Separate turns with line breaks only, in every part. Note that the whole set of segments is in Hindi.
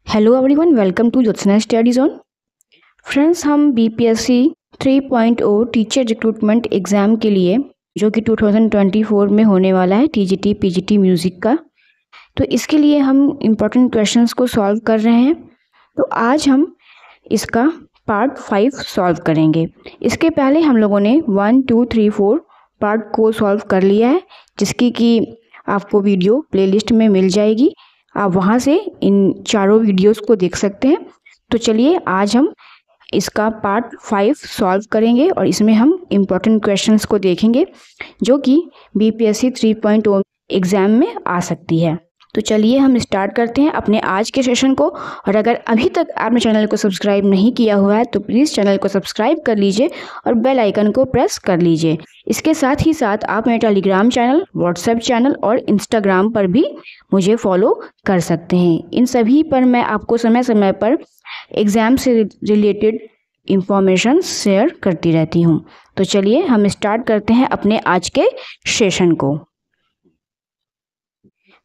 Hello everyone, welcome to Jyotsna study zone. Friends, हम बीपीएससी 3.0 टीचर रिक्रूटमेंट एग्ज़ाम के लिए जो कि 2024 में होने वाला है, टीजीटी पीजीटी म्यूज़िक का, तो इसके लिए हम इम्पोर्टेंट क्वेश्चंस को सॉल्व कर रहे हैं। तो आज हम इसका पार्ट 5 सॉल्व करेंगे। इसके पहले हम लोगों ने 1, 2, 3, 4 पार्ट को सॉल्व कर लिया है, जिसकी कि आपको वीडियो प्लेलिस्ट में मिल जाएगी। आप वहाँ से इन चारों वीडियोस को देख सकते हैं। तो चलिए आज हम इसका पार्ट 5 सॉल्व करेंगे और इसमें हम इम्पोर्टेंट क्वेश्चंस को देखेंगे जो कि बीपीएससी 3.0 एग्ज़ाम में आ सकती है। तो चलिए हम स्टार्ट करते हैं अपने आज के सेशन को। और अगर अभी तक आपने चैनल को सब्सक्राइब नहीं किया हुआ है तो प्लीज़ चैनल को सब्सक्राइब कर लीजिए और बेल आइकन को प्रेस कर लीजिए। इसके साथ ही साथ आप मेरे टेलीग्राम चैनल, व्हाट्सएप चैनल और इंस्टाग्राम पर भी मुझे फॉलो कर सकते हैं। इन सभी पर मैं आपको समय समय पर एग्ज़ाम से रिलेटेड इंफॉर्मेशन शेयर करती रहती हूँ। तो चलिए हम स्टार्ट करते हैं अपने आज के सेशन को।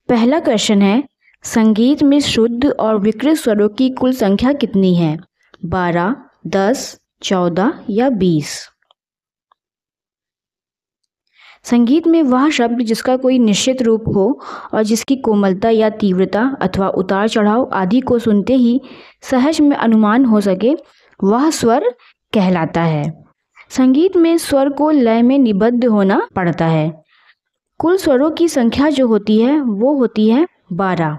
पहला क्वेश्चन है, संगीत में शुद्ध और विकृत स्वरों की कुल संख्या कितनी है? 12, 10, 14 या 20? संगीत में वह शब्द जिसका कोई निश्चित रूप हो और जिसकी कोमलता या तीव्रता अथवा उतार चढ़ाव आदि को सुनते ही सहज में अनुमान हो सके, वह स्वर कहलाता है। संगीत में स्वर को लय में निबद्ध होना पड़ता है। कुल स्वरों की संख्या जो होती है वो होती है 12,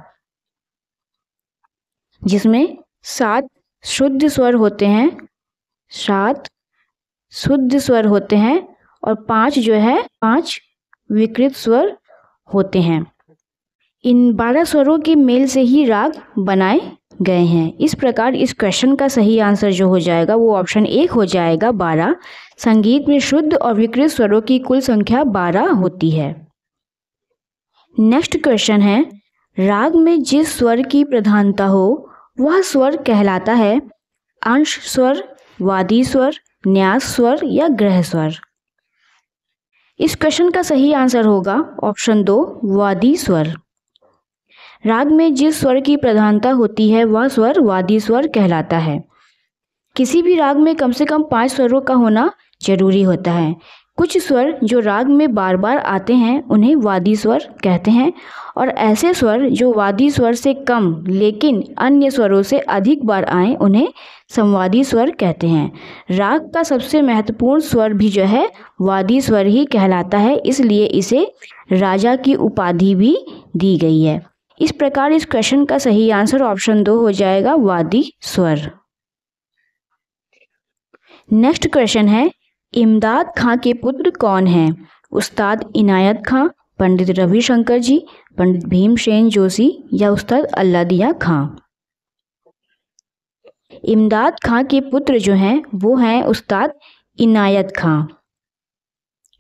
जिसमें 7 शुद्ध स्वर होते हैं, 7 शुद्ध स्वर होते हैं और 5 विकृत स्वर होते हैं। इन 12 स्वरों के मेल से ही राग बनाए गए हैं। इस प्रकार इस क्वेश्चन का सही आंसर जो हो जाएगा वो ऑप्शन 1 हो जाएगा, 12। संगीत में शुद्ध और विकृत स्वरों की कुल संख्या 12 होती है। नेक्स्ट क्वेश्चन है, राग में जिस स्वर की प्रधानता हो वह स्वर कहलाता है अंश स्वर, वादी स्वर, न्यास स्वर या ग्रह स्वर? इस क्वेश्चन का सही आंसर होगा ऑप्शन 2, वादी स्वर। राग में जिस स्वर की प्रधानता होती है वह स्वर वादी स्वर कहलाता है। किसी भी राग में कम से कम 5 स्वरों का होना जरूरी होता है। कुछ स्वर जो राग में बार बार आते हैं उन्हें वादी स्वर कहते हैं, और ऐसे स्वर जो वादी स्वर से कम लेकिन अन्य स्वरों से अधिक बार आए उन्हें संवादी स्वर कहते हैं। राग का सबसे महत्वपूर्ण स्वर भी जो है वादी स्वर ही कहलाता है, इसलिए इसे राजा की उपाधि भी दी गई है। इस प्रकार इस क्वेश्चन का सही आंसर ऑप्शन 2 हो जाएगा, वादी स्वर। नेक्स्ट क्वेश्चन है, इमदाद खां के पुत्र कौन हैं? उस्ताद इनायत खां, पंडित रविशंकर जी, पंडित भीमसेन जोशी या उस्ताद अल्लादिया खां? इमदाद खां के पुत्र जो हैं वो हैं उस्ताद इनायत खां।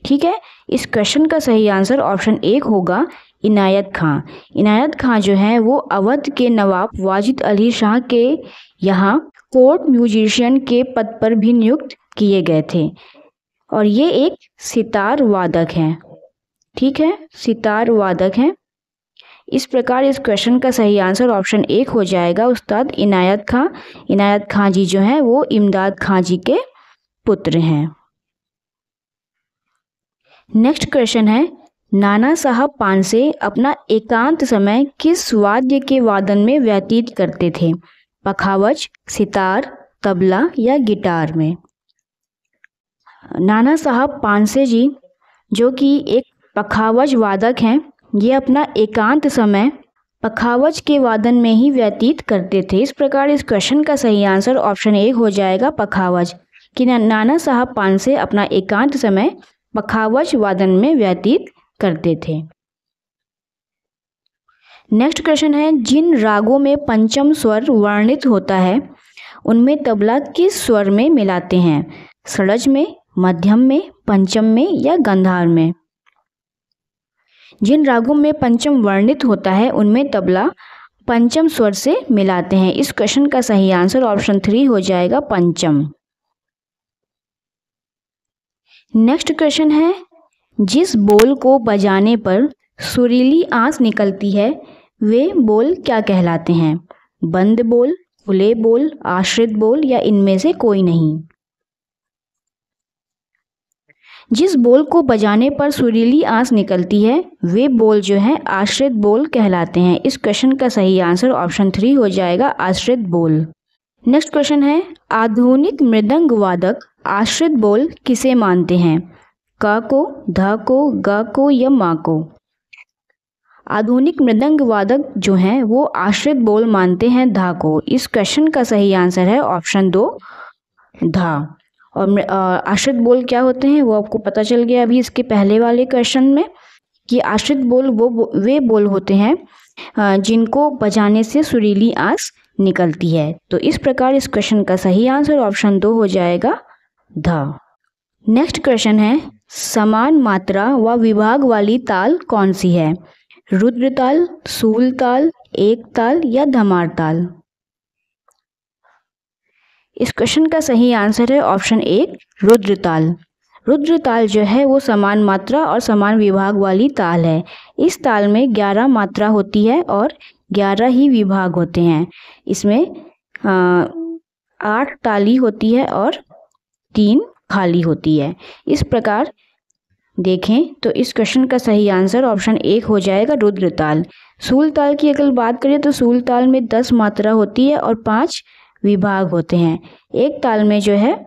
ठीक है, इस क्वेश्चन का सही आंसर ऑप्शन 1 होगा, इनायत खां। इनायत खां जो हैं वो अवध के नवाब वाजिद अली शाह के यहाँ कोर्ट म्यूजिशियन के पद पर भी नियुक्त किए गए थे और ये एक सितार वादक हैं। ठीक है, सितार वादक हैं। इस प्रकार इस क्वेश्चन का सही आंसर ऑप्शन 1 हो जाएगा, उस्ताद इनायत खां। इनायत खां जी जो हैं वो इमदाद खां जी के पुत्र हैं। नेक्स्ट क्वेश्चन है, नाना साहब पानसे अपना एकांत समय किस वाद्य के वादन में व्यतीत करते थे? पखावज, सितार, तबला या गिटार में? नाना साहब पानसे जी जो कि एक पखावज वादक हैं, ये अपना एकांत समय पखावज के वादन में ही व्यतीत करते थे। इस प्रकार इस क्वेश्चन का सही आंसर ऑप्शन 1 हो जाएगा, पखावज, कि नाना साहब पानसे अपना एकांत समय पखावज वादन में व्यतीत करते थे। नेक्स्ट क्वेश्चन है, जिन रागों में पंचम स्वर वर्णित होता है उनमें तबला किस स्वर में मिलाते हैं? षड्ज में, मध्यम में, पंचम में या गंधार में? जिन रागों में पंचम वर्णित होता है उनमें तबला पंचम स्वर से मिलाते हैं। इस क्वेश्चन का सही आंसर ऑप्शन 3 हो जाएगा, पंचम। नेक्स्ट क्वेश्चन है, जिस बोल को बजाने पर सुरीली आंच निकलती है वे बोल क्या कहलाते हैं? बंद बोल, खुले बोल, आश्रित बोल या इनमें से कोई नहीं। जिस बोल को बजाने पर सुरीली आंच निकलती है वे बोल जो है आश्रित बोल कहलाते हैं। इस क्वेश्चन का सही आंसर ऑप्शन 3 हो जाएगा, आश्रित बोल। नेक्स्ट क्वेश्चन है, आधुनिक मृदंग वादक आश्रित बोल किसे मानते हैं? क को, ध को, ग को या मा को? आधुनिक मृदंग वादक जो हैं वो आश्रित बोल मानते हैं धा को। इस क्वेश्चन का सही आंसर है ऑप्शन 2, धा। और आश्रित बोल क्या होते हैं वो आपको पता चल गया अभी इसके पहले वाले क्वेश्चन में कि आश्रित बोल वे बोल होते हैं जिनको बजाने से सुरीली आंच निकलती है। तो इस प्रकार इस क्वेश्चन का सही आंसर ऑप्शन 2 हो जाएगा, ध। नेक्स्ट क्वेश्चन है, समान मात्रा व विभाग वाली ताल कौन सी है? रुद्र ताल, सूल ताल, एक ताल या धमार ताल? इस क्वेश्चन का सही आंसर है ऑप्शन 1, रुद्र ताल। रुद्र ताल जो है वो समान मात्रा और समान विभाग वाली ताल है। इस ताल में 11 मात्रा होती है और 11 ही विभाग होते हैं। इसमें 8 ताली होती है और 3 खाली होती है। इस प्रकार देखें तो इस क्वेश्चन का सही आंसर ऑप्शन 1 हो जाएगा, रुद्र ताल। सूल ताल की अगर बात करें तो सूल ताल में 10 मात्रा होती है और 5 विभाग होते हैं। एक ताल में जो है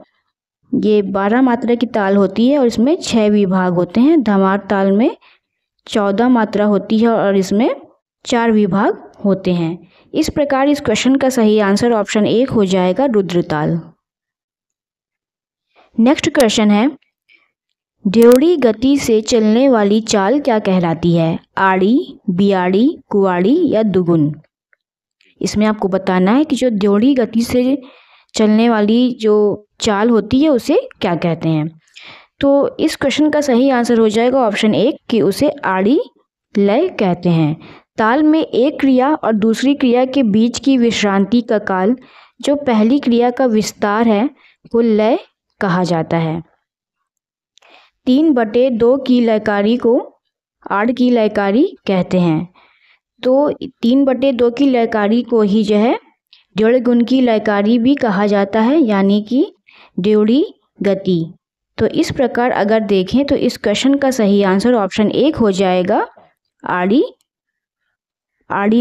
ये 12 मात्रा की ताल होती है और इसमें 6 विभाग होते हैं। धमार ताल में 14 मात्रा होती है और इसमें 4 विभाग होते हैं। इस प्रकार इस क्वेश्चन का सही आंसर ऑप्शन 1 हो जाएगा, रुद्र ताल। नेक्स्ट क्वेश्चन है, ड्योढ़ी गति से चलने वाली चाल क्या कहलाती है? आड़ी, बियाड़ी, कुआड़ी या दुगुन? इसमें आपको बताना है कि जो ड्योढ़ी गति से चलने वाली जो चाल होती है उसे क्या कहते हैं। तो इस क्वेश्चन का सही आंसर हो जाएगा ऑप्शन 1 कि उसे आड़ी लय कहते हैं। ताल में एक क्रिया और दूसरी क्रिया के बीच की विश्रांति का काल जो पहली क्रिया का विस्तार है वो लय कहा जाता है। 3/2 की लयकारी को आड़ की लयकारी कहते हैं। तो 3/2 की लयकारी को ही जो है ड्योढ़ गुण की लयकारी भी कहा जाता है, यानी कि ड्योढ़ी गति। तो इस प्रकार अगर देखें तो इस क्वेश्चन का सही आंसर ऑप्शन 1 हो जाएगा, आड़ी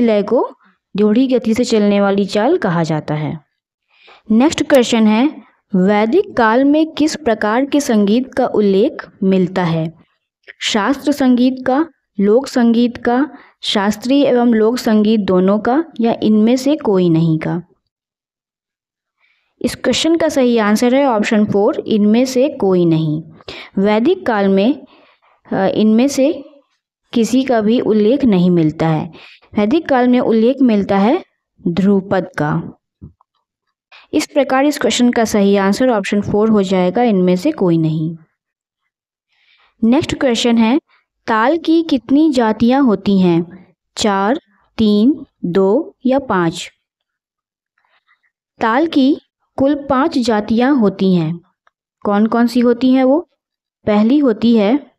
लय को ड्योढ़ी गति से चलने वाली चाल कहा जाता है। नेक्स्ट क्वेश्चन है, वैदिक काल में किस प्रकार के संगीत का उल्लेख मिलता है? शास्त्र संगीत का, लोक संगीत का, शास्त्रीय एवं लोक संगीत दोनों का या इनमें से कोई नहीं का? इस क्वेश्चन का सही आंसर है ऑप्शन 4, इनमें से कोई नहीं। वैदिक काल में इनमें से किसी का भी उल्लेख नहीं मिलता है। वैदिक काल में उल्लेख मिलता है ध्रुपद का। इस प्रकार इस क्वेश्चन का सही आंसर ऑप्शन 4 हो जाएगा, इनमें से कोई नहीं। नेक्स्ट क्वेश्चन है, ताल की कितनी जातियां होती हैं? 4, 3, 2 या 5? ताल की कुल 5 जातियां होती हैं। कौन कौन सी होती हैं वो? पहली होती है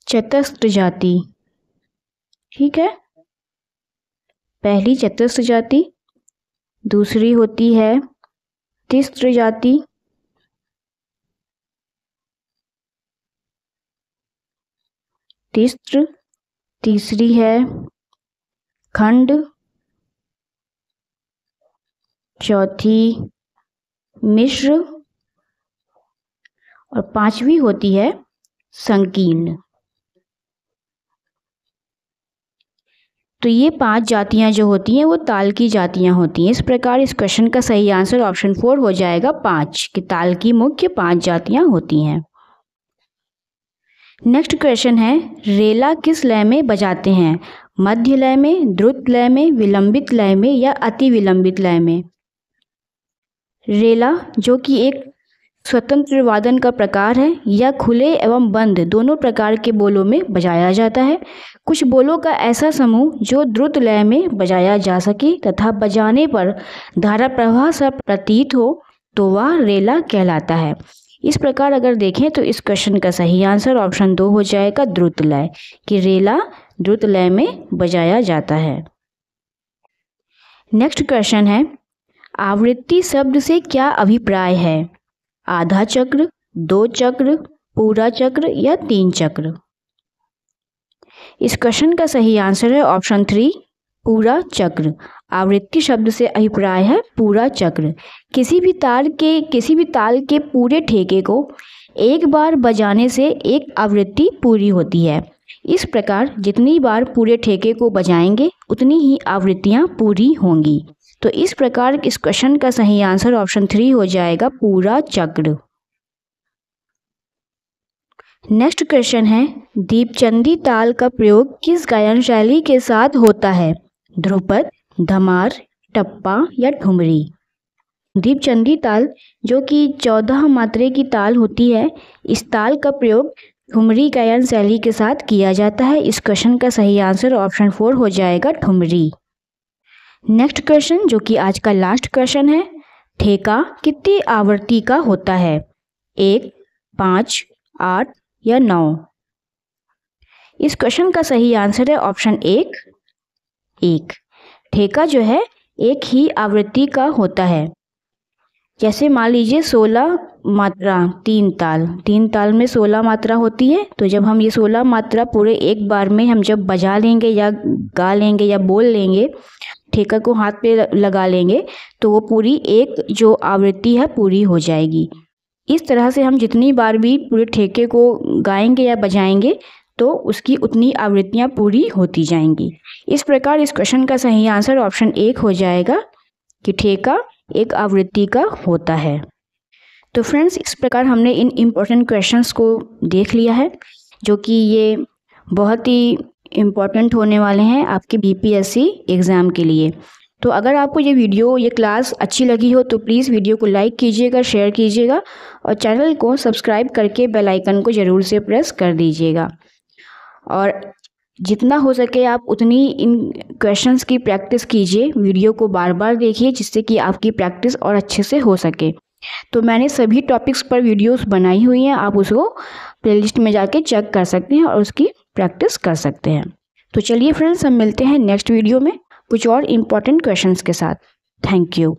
चतस्र जाति, ठीक है, पहली चतस्र जाति। दूसरी होती है तिस्र जाति, तिस्र। तीसरी है खंड। चौथी मिश्र और 5वीं होती है संकीर्ण। तो ये 5 जातियां जो होती हैं वो ताल की जातियां होती हैं। इस प्रकार इस क्वेश्चन का सही आंसर ऑप्शन 4 हो जाएगा, 5, कि ताल की मुख्य 5 जातियां होती हैं। नेक्स्ट क्वेश्चन है, रेला किस लय में बजाते हैं? मध्य लय में, द्रुत लय में, विलंबित लय में या अति विलंबित लय में? रेला जो कि एक स्वतंत्र वादन का प्रकार है, यह खुले एवं बंद दोनों प्रकार के बोलों में बजाया जाता है। कुछ बोलों का ऐसा समूह जो द्रुत लय में बजाया जा सके तथा बजाने पर धारा प्रवाह सा प्रतीत हो तो वह रेला कहलाता है। इस प्रकार अगर देखें तो इस क्वेश्चन का सही आंसर ऑप्शन 2 हो जाएगा, द्रुत लय, कि रेला द्रुत लय में बजाया जाता है। नेक्स्ट क्वेश्चन है, आवृत्ति शब्द से क्या अभिप्राय है? आधा चक्र, 2 चक्र, पूरा चक्र या 3 चक्र? इस क्वेश्चन का सही आंसर है ऑप्शन 3, पूरा चक्र। आवृत्ति शब्द से अभिप्राय है पूरा चक्र। किसी भी ताल के पूरे ठेके को एक बार बजाने से एक आवृत्ति पूरी होती है। इस प्रकार जितनी बार पूरे ठेके को बजाएंगे उतनी ही आवृत्तियां पूरी होंगी। तो इस प्रकार इस क्वेश्चन का सही आंसर ऑप्शन 3 हो जाएगा, पूरा चक्र। नेक्स्ट क्वेश्चन है, दीपचंदी ताल का प्रयोग किस गायन शैली के साथ होता है? ध्रुपद, धमार, टप्पा या ठुमरी? दीपचंदी ताल जो कि 14 मात्रे की ताल होती है, इस ताल का प्रयोग ठुमरी गायन शैली के साथ किया जाता है। इस क्वेश्चन का सही आंसर ऑप्शन 4 हो जाएगा, ठुमरी। नेक्स्ट क्वेश्चन जो कि आज का लास्ट क्वेश्चन है, ठेका कितनी आवृत्ति का होता है? 1, 5, 8 या 9? इस क्वेश्चन का सही आंसर है ऑप्शन 1। ठेका जो है एक ही आवृत्ति का होता है। जैसे मान लीजिए 16 मात्रा, 3 ताल में 16 मात्रा होती है। तो जब हम ये 16 मात्रा पूरे एक बार में हम जब बजा लेंगे या गा लेंगे या बोल लेंगे, ठेका को हाथ पे लगा लेंगे, तो वो पूरी एक जो आवृत्ति है पूरी हो जाएगी। इस तरह से हम जितनी बार भी पूरे ठेके को गाएंगे या बजाएंगे तो उसकी उतनी आवृत्तियाँ पूरी होती जाएंगी। इस प्रकार इस क्वेश्चन का सही आंसर ऑप्शन 1 हो जाएगा कि ठेका एक आवृत्ति का होता है। तो फ्रेंड्स, इस प्रकार हमने इन इम्पोर्टेंट क्वेश्चंस को देख लिया है, जो कि ये बहुत ही इम्पोर्टेंट होने वाले हैं आपके बीपीएससी एग्ज़ाम के लिए। तो अगर आपको ये क्लास अच्छी लगी हो तो प्लीज़ वीडियो को लाइक कीजिएगा, शेयर कीजिएगा और चैनल को सब्सक्राइब करके बेल आइकन को ज़रूर से प्रेस कर दीजिएगा। और जितना हो सके आप उतनी इन क्वेश्चंस की प्रैक्टिस कीजिए, वीडियो को बार बार देखिए जिससे कि आपकी प्रैक्टिस और अच्छे से हो सके। तो मैंने सभी टॉपिक्स पर वीडियोस बनाई हुई हैं, आप उसको प्लेलिस्ट में जाके चेक कर सकते हैं और उसकी प्रैक्टिस कर सकते हैं। तो चलिए फ्रेंड्स, हम मिलते हैं नेक्स्ट वीडियो में कुछ और इम्पोर्टेंट क्वेश्चंस के साथ। Thank you.